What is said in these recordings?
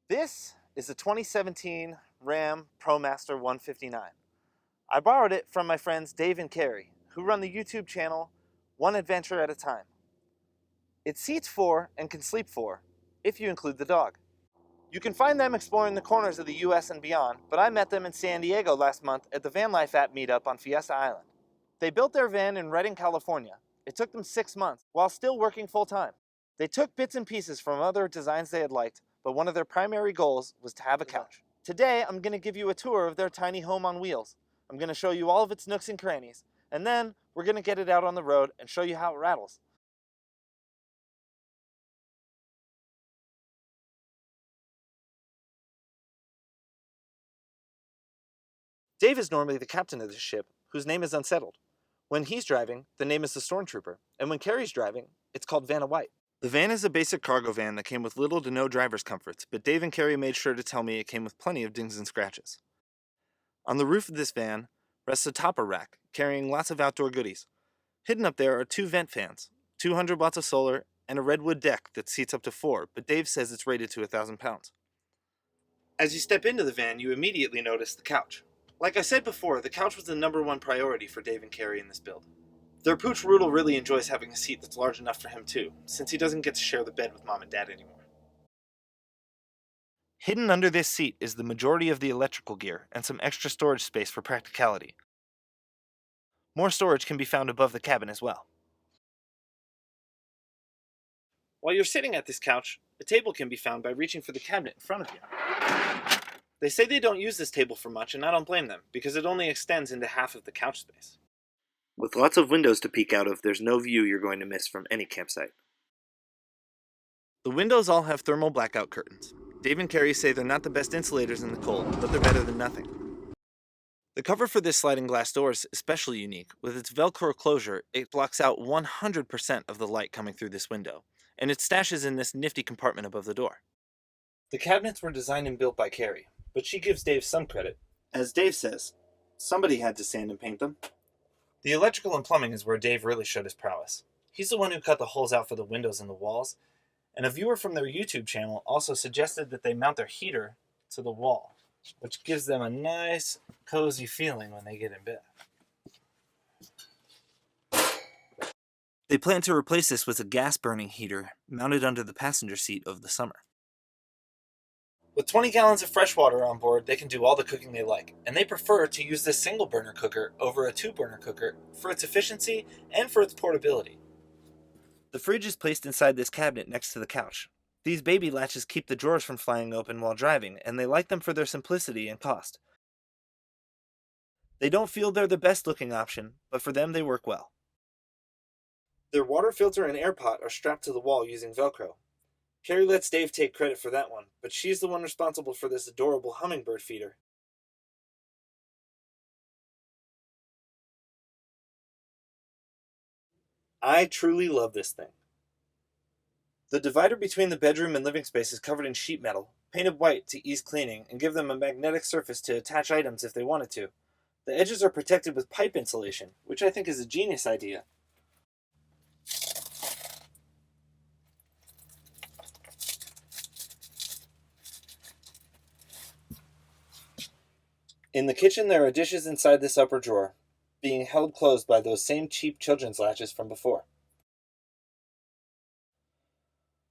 This is a 2017 Ram Promaster 159. I borrowed it from my friends Dave and Carrie, who run the YouTube channel One Adventure at a Time. It seats 4 and can sleep 4, if you include the dog. You can find them exploring the corners of the US and beyond, but I met them in San Diego last month at the Van Life app meetup on Fiesta Island. They built their van in Redding, California. It took them 6 months, while still working full-time. They took bits and pieces from other designs they had liked, but one of their primary goals was to have a couch. Today, I'm going to give you a tour of their tiny home on wheels. I'm going to show you all of its nooks and crannies, and then we're going to get it out on the road and show you how it rattles. Dave is normally the captain of this ship, whose name is Unsettled. When he's driving, the name is the Stormtrooper, and when Carrie's driving, it's called Vanna White. The van is a basic cargo van that came with little to no driver's comforts, but Dave and Carrie made sure to tell me it came with plenty of dings and scratches. On the roof of this van rests a topper rack, carrying lots of outdoor goodies. Hidden up there are 2 vent fans, 200 watts of solar, and a redwood deck that seats up to 4, but Dave says it's rated to 1,000 pounds. As you step into the van, you immediately notice the couch. Like I said before, the couch was the #1 priority for Dave and Carrie in this build. Their pooch Roodle really enjoys having a seat that's large enough for him too, since he doesn't get to share the bed with Mom and Dad anymore. Hidden under this seat is the majority of the electrical gear and some extra storage space for practicality. More storage can be found above the cabin as well. While you're sitting at this couch, a table can be found by reaching for the cabinet in front of you. They say they don't use this table for much, and I don't blame them, because it only extends into half of the couch space. With lots of windows to peek out of, there's no view you're going to miss from any campsite. The windows all have thermal blackout curtains. Dave and Carrie say they're not the best insulators in the cold, but they're better than nothing. The cover for this sliding glass door is especially unique. With its Velcro closure, it blocks out 100% of the light coming through this window, and it stashes in this nifty compartment above the door. The cabinets were designed and built by Carrie, but she gives Dave some credit. As Dave says, somebody had to sand and paint them. The electrical and plumbing is where Dave really showed his prowess. He's the one who cut the holes out for the windows and the walls, and a viewer from their YouTube channel also suggested that they mount their heater to the wall, which gives them a nice, cozy feeling when they get in bed. They plan to replace this with a gas-burning heater mounted under the passenger seat over the summer. With 20 gallons of fresh water on board, they can do all the cooking they like, and they prefer to use this single-burner cooker over a 2-burner cooker for its efficiency and for its portability. The fridge is placed inside this cabinet next to the couch. These baby latches keep the drawers from flying open while driving, and they like them for their simplicity and cost. They don't feel they're the best-looking option, but for them they work well. Their water filter and air pot are strapped to the wall using Velcro. Carrie lets Dave take credit for that one, but she's the one responsible for this adorable hummingbird feeder. I truly love this thing. The divider between the bedroom and living space is covered in sheet metal, painted white to ease cleaning and give them a magnetic surface to attach items if they wanted to. The edges are protected with pipe insulation, which I think is a genius idea. In the kitchen, there are dishes inside this upper drawer, being held closed by those same cheap children's latches from before.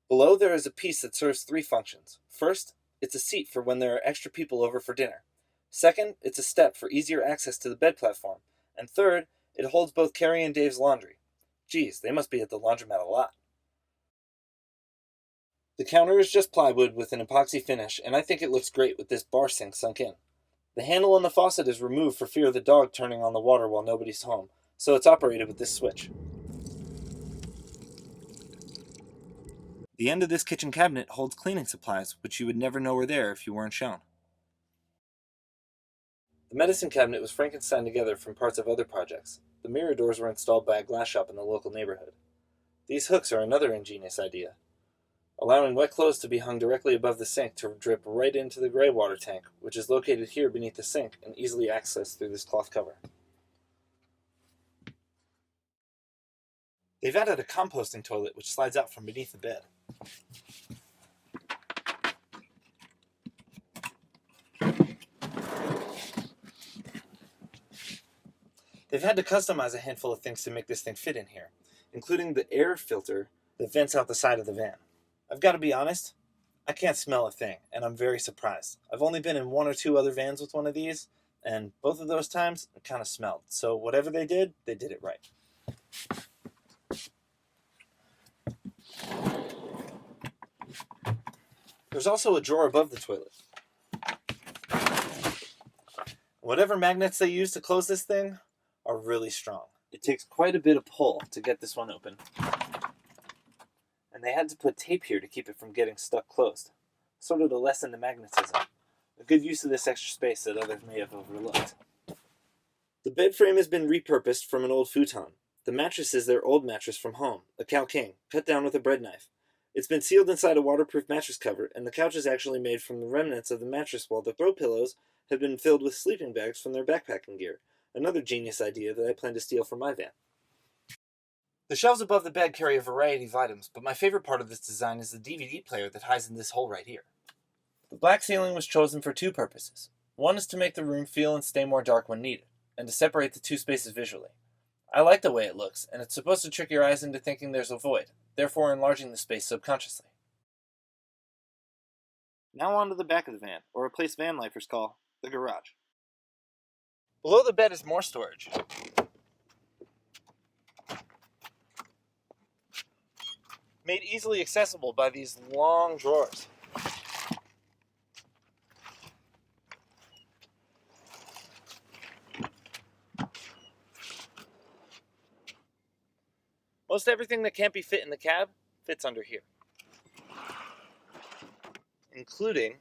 Below, there is a piece that serves 3 functions. First, it's a seat for when there are extra people over for dinner. Second, it's a step for easier access to the bed platform. And third, it holds both Carrie and Dave's laundry. Geez, they must be at the laundromat a lot. The counter is just plywood with an epoxy finish, and I think it looks great with this bar sink sunk in. The handle on the faucet is removed for fear of the dog turning on the water while nobody's home, so it's operated with this switch. The end of this kitchen cabinet holds cleaning supplies, which you would never know were there if you weren't shown. The medicine cabinet was Frankenstein together from parts of other projects. The mirror doors were installed by a glass shop in the local neighborhood. These hooks are another ingenious idea, allowing wet clothes to be hung directly above the sink to drip right into the gray water tank, which is located here beneath the sink and easily accessed through this cloth cover. They've added a composting toilet which slides out from beneath the bed. They've had to customize a handful of things to make this thing fit in here, including the air filter that vents out the side of the van. I've got to be honest, I can't smell a thing, and I'm very surprised. I've only been in 1 or 2 other vans with one of these, and both of those times it kind of smelled. So whatever they did it right. There's also a drawer above the toilet. Whatever magnets they use to close this thing are really strong. It takes quite a bit of pull to get this one open. And they had to put tape here to keep it from getting stuck closed, sort of to lessen the magnetism. A good use of this extra space that others may have overlooked. The bed frame has been repurposed from an old futon. The mattress is their old mattress from home, a Cow King, cut down with a bread knife. It's been sealed inside a waterproof mattress cover, and the couch is actually made from the remnants of the mattress, while the throw pillows have been filled with sleeping bags from their backpacking gear. Another genius idea that I plan to steal from my van. The shelves above the bed carry a variety of items, but my favorite part of this design is the DVD player that hides in this hole right here. The black ceiling was chosen for 2 purposes. One is to make the room feel and stay more dark when needed, and to separate the 2 spaces visually. I like the way it looks, and it's supposed to trick your eyes into thinking there's a void, therefore enlarging the space subconsciously. Now on to the back of the van, or a place van lifers call the garage. Below the bed is more storage. Made easily accessible by these long drawers. Most everything that can't be fit in the cab fits under here, including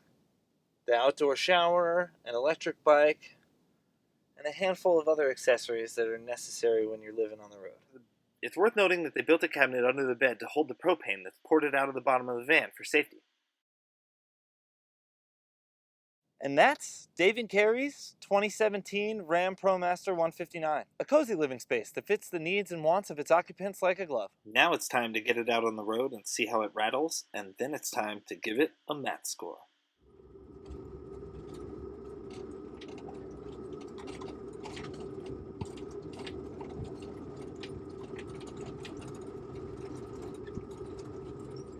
the outdoor shower, an electric bike, and a handful of other accessories that are necessary when you're living on the road. It's worth noting that they built a cabinet under the bed to hold the propane that's ported out of the bottom of the van for safety. And that's Dave and Carrie's 2017 Ram Promaster 159. A cozy living space that fits the needs and wants of its occupants like a glove. Now it's time to get it out on the road and see how it rattles, and then it's time to give it a mat score.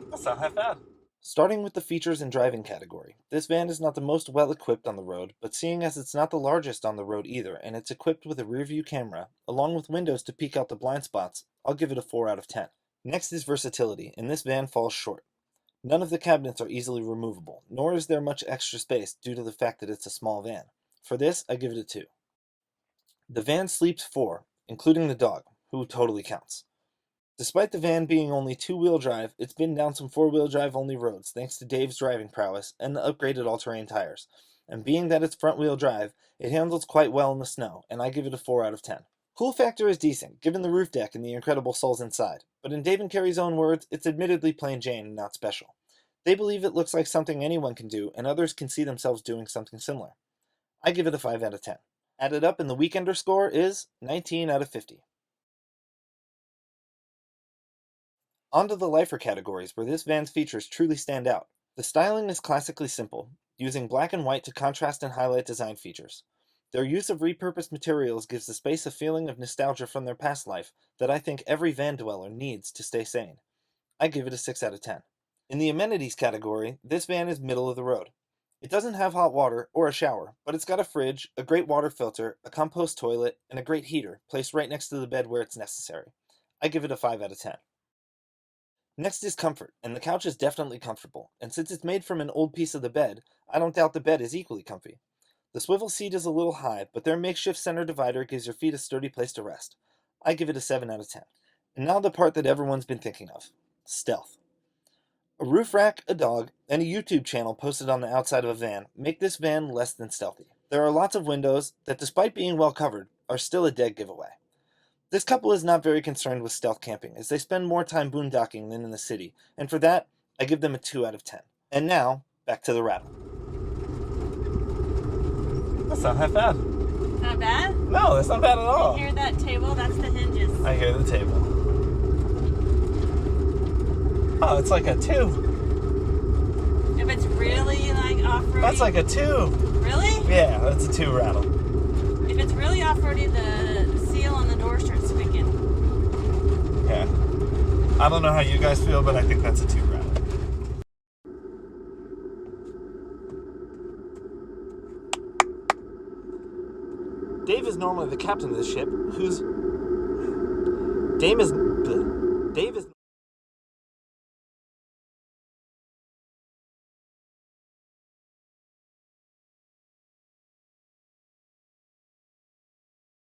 That's not half bad. Starting with the features and driving category, this van is not the most well-equipped on the road, but seeing as it's not the largest on the road either, and it's equipped with a rear-view camera, along with windows to peek out the blind spots, I'll give it a 4 out of 10. Next is versatility, and this van falls short. None of the cabinets are easily removable, nor is there much extra space due to the fact that it's a small van. For this, I give it a 2. The van sleeps 4, including the dog, who totally counts. Despite the van being only 2-wheel drive, it's been down some 4-wheel drive only roads thanks to Dave's driving prowess and the upgraded all-terrain tires. And being that it's front-wheel drive, it handles quite well in the snow, and I give it a 4 out of 10. Cool factor is decent, given the roof deck and the incredible souls inside, but in Dave and Carrie's own words, it's admittedly plain Jane and not special. They believe it looks like something anyone can do, and others can see themselves doing something similar. I give it a 5 out of 10. Added up in the Weekender score is 19 out of 50. On to the lifer categories, where this van's features truly stand out. The styling is classically simple, using black and white to contrast and highlight design features. Their use of repurposed materials gives the space a feeling of nostalgia from their past life that I think every van dweller needs to stay sane. I give it a 6 out of 10. In the amenities category, this van is middle of the road. It doesn't have hot water or a shower, but it's got a fridge, a great water filter, a compost toilet, and a great heater placed right next to the bed where it's necessary. I give it a 5 out of 10. Next is comfort, and the couch is definitely comfortable, and since it's made from an old piece of the bed, I don't doubt the bed is equally comfy. The swivel seat is a little high, but their makeshift center divider gives your feet a sturdy place to rest. I give it a 7 out of 10. And now the part that everyone's been thinking of. Stealth. A roof rack, a dog, and a YouTube channel posted on the outside of a van make this van less than stealthy. There are lots of windows that, despite being well covered, are still a dead giveaway. This couple is not very concerned with stealth camping, as they spend more time boondocking than in the city, and for that, I give them a 2 out of 10. And now, back to the rattle. That's not half bad. Not bad? No, that's not bad at all. You hear that table? That's the hinges. I hear the table. Oh, it's like a 2. If it's really like off-roady. That's like a 2. Really? Yeah, that's a 2 rattle. If it's really off-roady, the I don't know how you guys feel, but I think that's a 2 round. Dave is normally the captain of the ship, Dave is